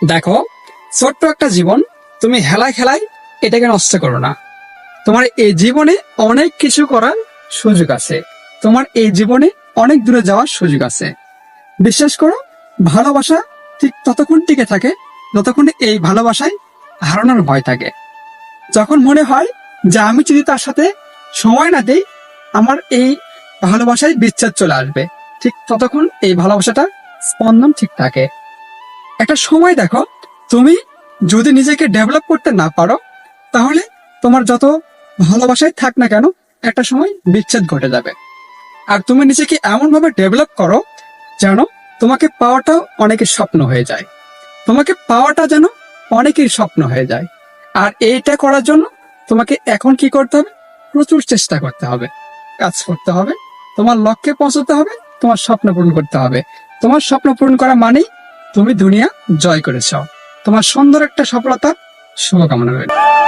দেখো, ছোট্ট একটা জীবন, তুমি হেলায় খেলায় এটাকে নষ্ট করো না। তোমার এই জীবনে অনেক কিছু করার সুযোগ আছে। তোমার এই জীবনে অনেক দূরে যাওয়ার সুযোগ আছে। বিশ্বাস করো, ভালোবাসা ঠিক ততক্ষণ টিকে থাকে যতক্ষণ এই ভালোবাসায় হারানোর ভয় থাকে। যখন মনে হয় যে আমি যদি তার সাথে সময় না দিই, আমার এই ভালোবাসায় বিচ্ছেদ চলে আসবে, ঠিক ততক্ষণ এই ভালোবাসাটা স্পন্দন ঠিক থাকে। একটা সময় দেখো, তুমি যদি নিজেকে ডেভেলপ করতে না পারো, তাহলে তোমার যত ভালোবাসায় থাক না কেন, একটা সময় বিচ্ছেদ ঘটে যাবে। আর তুমি নিজেকে এমন ভাবে ডেভেলপ করো যেন তোমাকে পাওয়াটাও অনেকের স্বপ্ন হয়ে যায়। তোমাকে পাওয়াটা যেন অনেকের স্বপ্ন হয়ে যায়। আর এইটা করার জন্য তোমাকে এখন কি করতে হবে? প্রচুর চেষ্টা করতে হবে, কাজ করতে হবে, তোমার লক্ষ্যে পৌঁছতে হবে, তোমার স্বপ্ন পূরণ করতে হবে। তোমার স্বপ্ন পূরণ করা মানেই তুমি দুনিয়া জয় করেছ। তোমার সুন্দর একটা সফলতা শুভকামনা রইল।